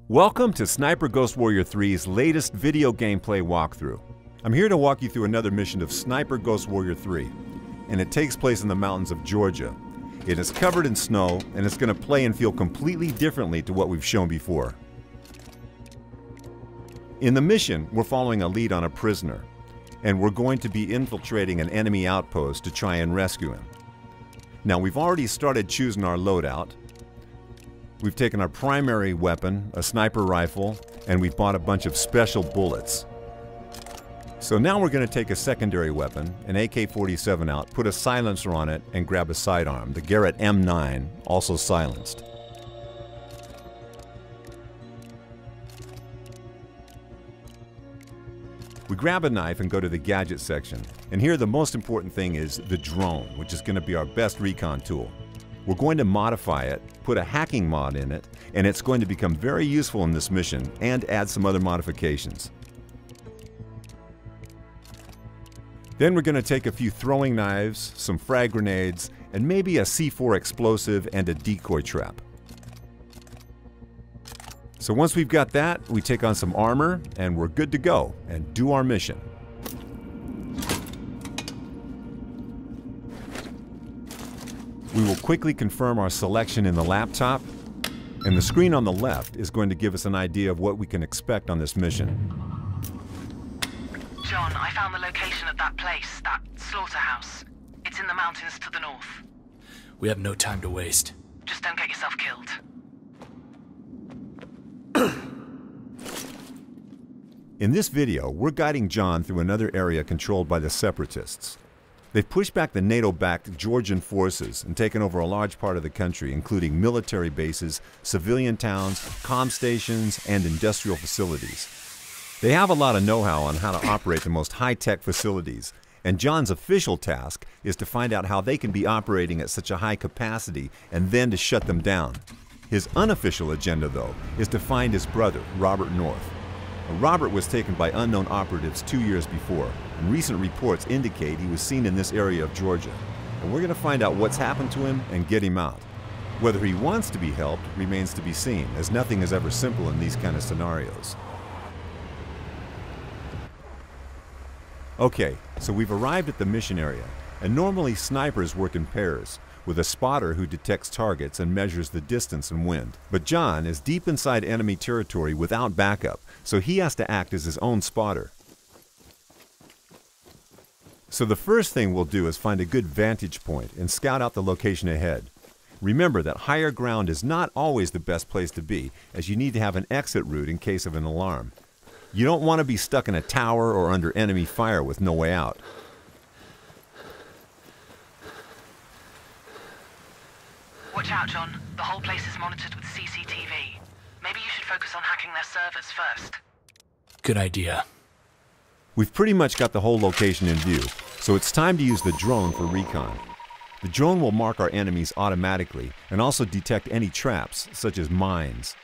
Welcome to Sniper Ghost Warrior 3's latest video gameplay walkthrough. I'm here to walk you through another mission of Sniper Ghost Warrior 3, and it takes place in the mountains of Georgia. It is covered in snow, and it's going to play and feel completely differently to what we've shown before. In the mission, we're following a lead on a prisoner, and we're going to be infiltrating an enemy outpost to try and rescue him. Now, we've already started choosing our loadout. We've taken our primary weapon, a sniper rifle, and we've bought a bunch of special bullets. So now we're going to take a secondary weapon, an AK-47 out, put a silencer on it, and grab a sidearm, the Garrett M9, also silenced. We grab a knife and go to the gadget section. And here the most important thing is the drone, which is going to be our best recon tool. We're going to modify it, put a hacking mod in it, and it's going to become very useful in this mission and add some other modifications. Then we're going to take a few throwing knives, some frag grenades, and maybe a C4 explosive and a decoy trap. So once we've got that, we take on some armor and we're good to go and do our mission. We will quickly confirm our selection in the laptop, and the screen on the left is going to give us an idea of what we can expect on this mission. John, I found the location of that place, that Slaughterhouse. It's in the mountains to the north. We have no time to waste. Just don't get yourself killed. In this video, we're guiding John through another area controlled by the Separatists. They've pushed back the NATO-backed Georgian forces and taken over a large part of the country, including military bases, civilian towns, comm stations, and industrial facilities. They have a lot of know-how on how to operate the most high-tech facilities, and John's official task is to find out how they can be operating at such a high capacity and then to shut them down. His unofficial agenda, though, is to find his brother, Robert North. Robert was taken by unknown operatives 2 years before, and recent reports indicate he was seen in this area of Georgia. And we're going to find out what's happened to him and get him out. Whether he wants to be helped remains to be seen, as nothing is ever simple in these kind of scenarios. Okay, so we've arrived at the mission area, and normally snipers work in pairs, with a spotter who detects targets and measures the distance and wind. But John is deep inside enemy territory without backup, so he has to act as his own spotter. So the first thing we'll do is find a good vantage point and scout out the location ahead. Remember that higher ground is not always the best place to be, as you need to have an exit route in case of an alarm. You don't want to be stuck in a tower or under enemy fire with no way out. Watch out, John. The whole place is monitored with CCTV. Maybe you should focus on hacking their servers first. Good idea. We've pretty much got the whole location in view, so it's time to use the drone for recon. The drone will mark our enemies automatically and also detect any traps, such as mines.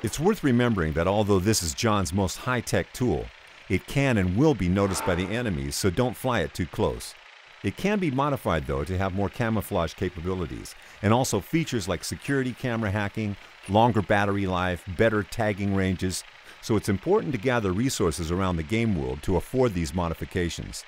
It's worth remembering that although this is John's most high-tech tool, it can and will be noticed by the enemies, so don't fly it too close. It can be modified, though, to have more camouflage capabilities, and also features like security camera hacking, longer battery life, better tagging ranges, so it's important to gather resources around the game world to afford these modifications.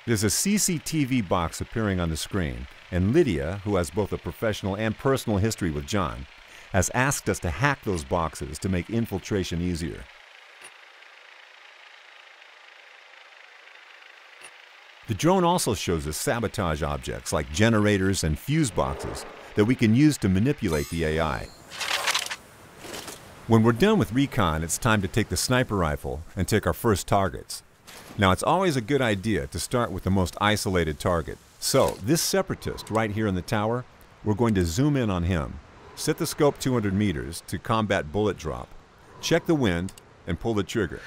There's a CCTV box appearing on the screen, and Lydia, who has both a professional and personal history with John, has asked us to hack those boxes to make infiltration easier. The drone also shows us sabotage objects like generators and fuse boxes that we can use to manipulate the AI. When we're done with recon, it's time to take the sniper rifle and take our first targets. Now, it's always a good idea to start with the most isolated target. So, this separatist right here in the tower, we're going to zoom in on him. Set the scope 200 meters to combat bullet drop. Check the wind and pull the trigger.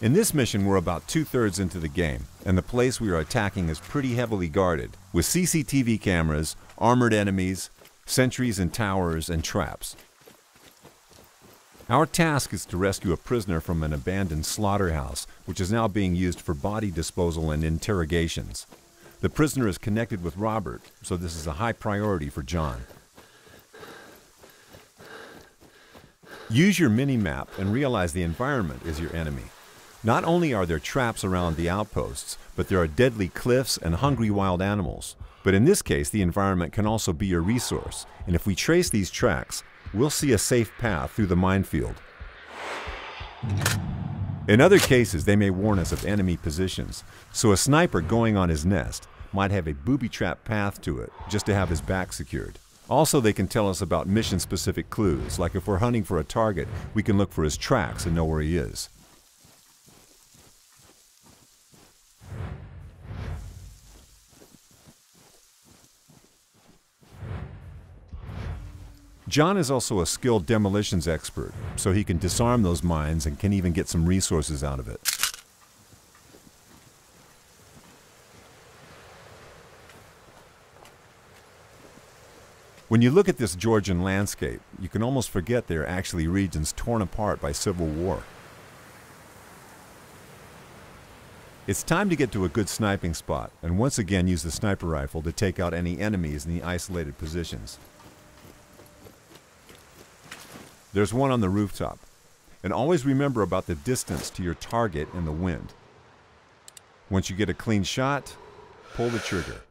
In this mission, we're about 2/3 into the game, and the place we are attacking is pretty heavily guarded, with CCTV cameras, armored enemies, sentries and towers, and traps. Our task is to rescue a prisoner from an abandoned slaughterhouse, which is now being used for body disposal and interrogations. The prisoner is connected with Robert, so this is a high priority for John. Use your mini-map and realize the environment is your enemy. Not only are there traps around the outposts, but there are deadly cliffs and hungry wild animals. But in this case, the environment can also be your resource, and if we trace these tracks, we'll see a safe path through the minefield. In other cases, they may warn us of enemy positions, so a sniper going on his nest might have a booby-trap path to it just to have his back secured. Also, they can tell us about mission-specific clues, like if we're hunting for a target, we can look for his tracks and know where he is. John is also a skilled demolitions expert, so he can disarm those mines and can even get some resources out of it. When you look at this Georgian landscape, you can almost forget they are actually regions torn apart by civil war. It's time to get to a good sniping spot, and once again use the sniper rifle to take out any enemies in the isolated positions. There's one on the rooftop. And always remember about the distance to your target in the wind. Once you get a clean shot, pull the trigger.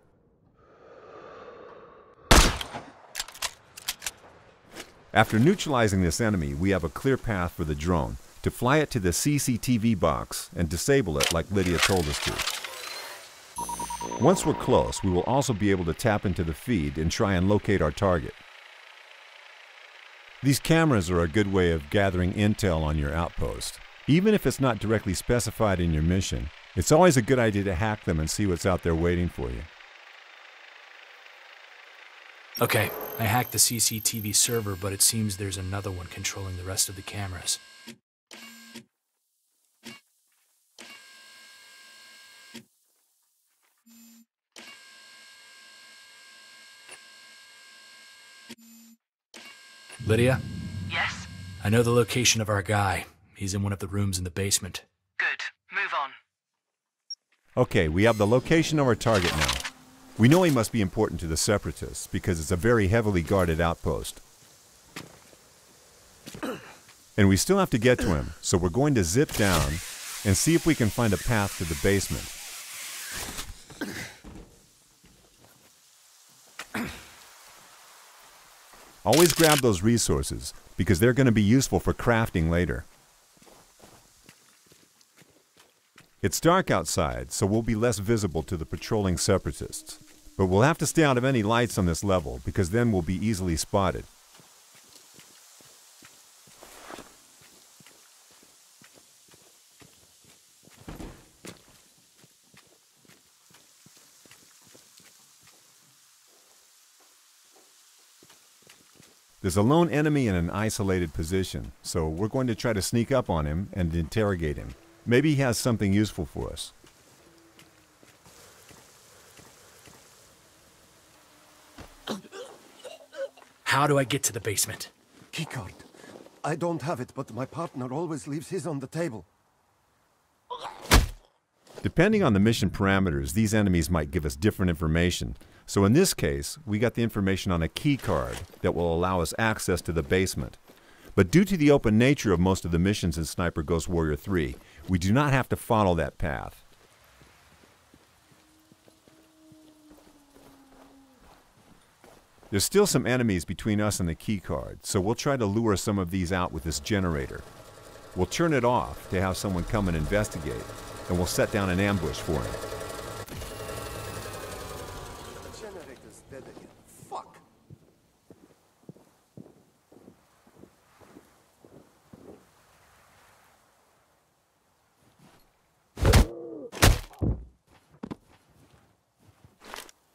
After neutralizing this enemy, we have a clear path for the drone to fly it to the CCTV box and disable it like Lydia told us to. Once we're close, we will also be able to tap into the feed and try and locate our target. These cameras are a good way of gathering intel on your outpost. Even if it's not directly specified in your mission, it's always a good idea to hack them and see what's out there waiting for you. Okay, I hacked the CCTV server, but it seems there's another one controlling the rest of the cameras. Lydia? Yes? I know the location of our guy. He's in one of the rooms in the basement. Good. Move on. Okay, we have the location of our target now. We know he must be important to the Separatists because it's a very heavily guarded outpost. And we still have to get to him, so we're going to zip down and see if we can find a path to the basement. Always grab those resources, because they're going to be useful for crafting later. It's dark outside, so we'll be less visible to the patrolling Separatists. But we'll have to stay out of any lights on this level, because then we'll be easily spotted. There's a lone enemy in an isolated position, so we're going to try to sneak up on him and interrogate him. Maybe he has something useful for us. How do I get to the basement? Keycard. I don't have it, but my partner always leaves his on the table. Depending on the mission parameters, these enemies might give us different information. So in this case, we got the information on a key card that will allow us access to the basement. But due to the open nature of most of the missions in Sniper Ghost Warrior 3, we do not have to follow that path. There's still some enemies between us and the key card, so we'll try to lure some of these out with this generator. We'll turn it off to have someone come and investigate, and we'll set down an ambush for him. Generator's dead again. Fuck.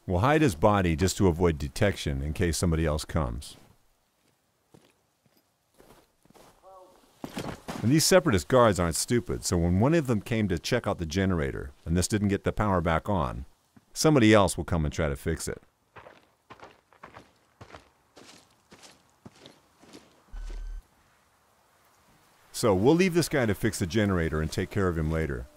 We'll hide his body just to avoid detection in case somebody else comes. And these Separatist guards aren't stupid, so when one of them came to check out the generator, and this didn't get the power back on, somebody else will come and try to fix it. So we'll leave this guy to fix the generator and take care of him later.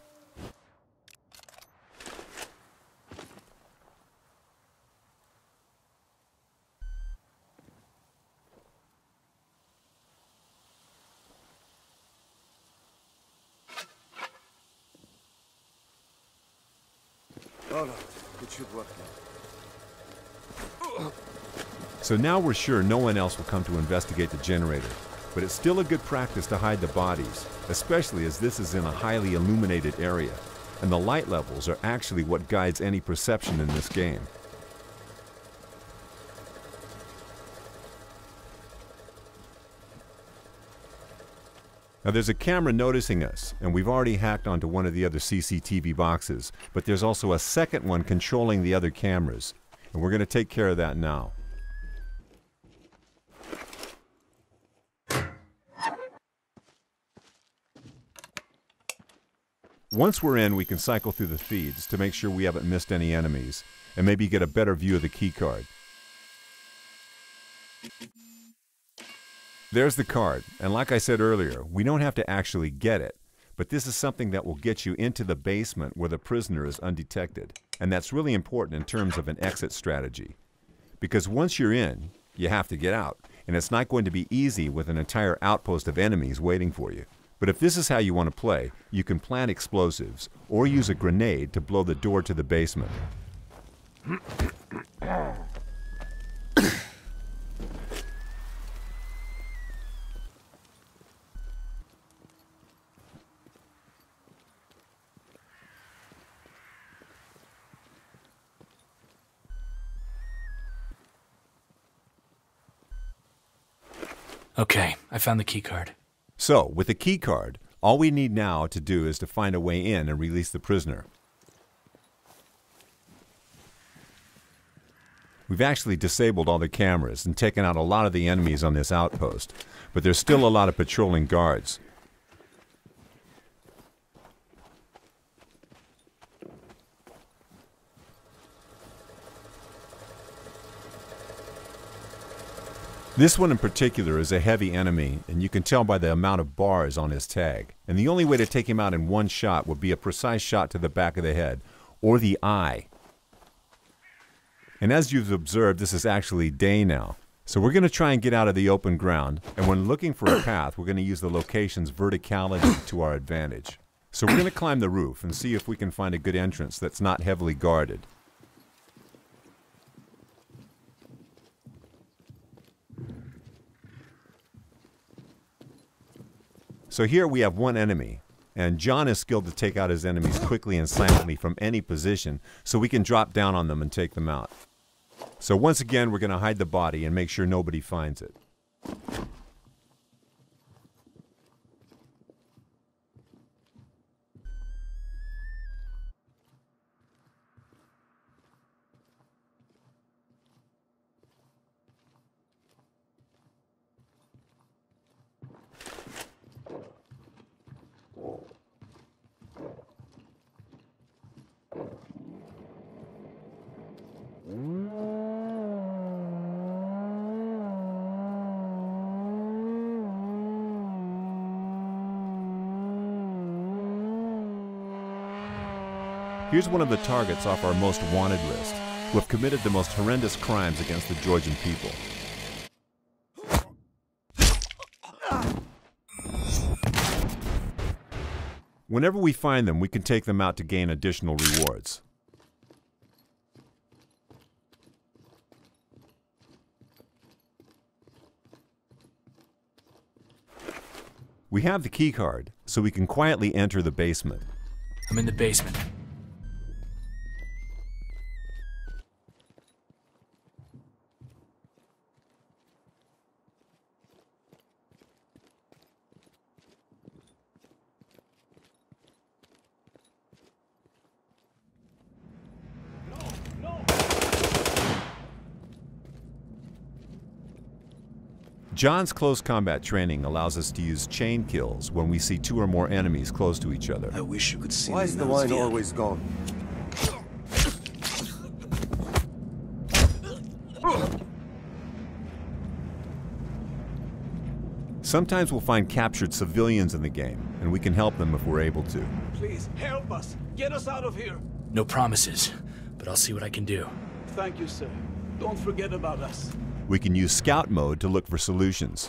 All right, it should work now. So now we're sure no one else will come to investigate the generator, but it's still a good practice to hide the bodies, especially as this is in a highly illuminated area, and the light levels are actually what guides any perception in this game. Now there's a camera noticing us, and we've already hacked onto one of the other CCTV boxes, but there's also a second one controlling the other cameras, and we're going to take care of that now. Once we're in, we can cycle through the feeds to make sure we haven't missed any enemies, and maybe get a better view of the keycard. There's the card, and like I said earlier, we don't have to actually get it, but this is something that will get you into the basement where the prisoner is undetected, and that's really important in terms of an exit strategy. Because once you're in, you have to get out, and it's not going to be easy with an entire outpost of enemies waiting for you. But if this is how you want to play, you can plant explosives, or use a grenade to blow the door to the basement. Okay, I found the keycard. So, with the keycard, all we need now to do is to find a way in and release the prisoner. We've actually disabled all the cameras and taken out a lot of the enemies on this outpost, but there's still a lot of patrolling guards. This one in particular is a heavy enemy, and you can tell by the amount of bars on his tag. And the only way to take him out in one shot would be a precise shot to the back of the head, or the eye. And as you've observed, this is actually day now. So we're going to try and get out of the open ground, and when looking for a path, we're going to use the location's verticality to our advantage. So we're going to climb the roof and see if we can find a good entrance that's not heavily guarded. So here we have one enemy, and John is skilled to take out his enemies quickly and silently from any position, so we can drop down on them and take them out. So once again, we're going to hide the body and make sure nobody finds it. Here's one of the targets off our most wanted list, who have committed the most horrendous crimes against the Georgian people. Whenever we find them, we can take them out to gain additional rewards. We have the keycard, so we can quietly enter the basement. I'm in the basement. John's close combat training allows us to use chain kills when we see 2 or more enemies close to each other. I wish you could see Why is the wine always gone? Sometimes we'll find captured civilians in the game, and we can help them if we're able to. Please, help us. Get us out of here. No promises, but I'll see what I can do. Thank you, sir. Don't forget about us. We can use scout mode to look for solutions.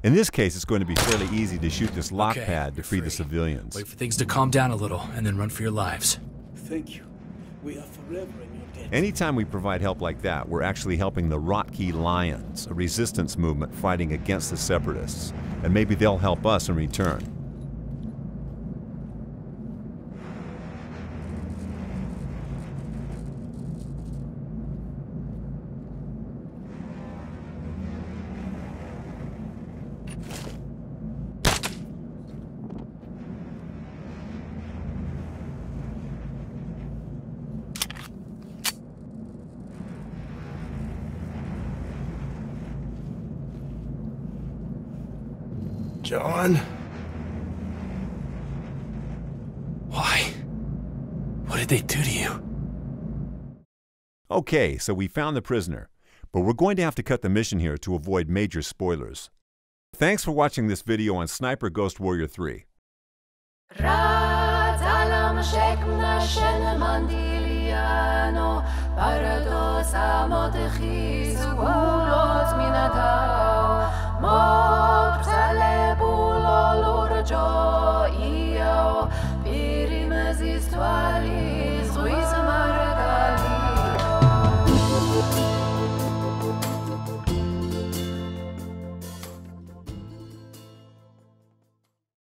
In this case, it's going to be fairly easy to shoot this lock Okay, pad to you're free the free. civilians. Wait for things to calm down a little, and then run for your lives. Thank you. We are forever in your debt. Anytime we provide help like that, we're actually helping the Rotkey Lions, a resistance movement fighting against the Separatists. And maybe they'll help us in return. John? Why? What did they do to you? Okay, so we found the prisoner, but we're going to have to cut the mission here to avoid major spoilers. Thanks for watching this video on Sniper Ghost Warrior 3. مبتل بولا لور جا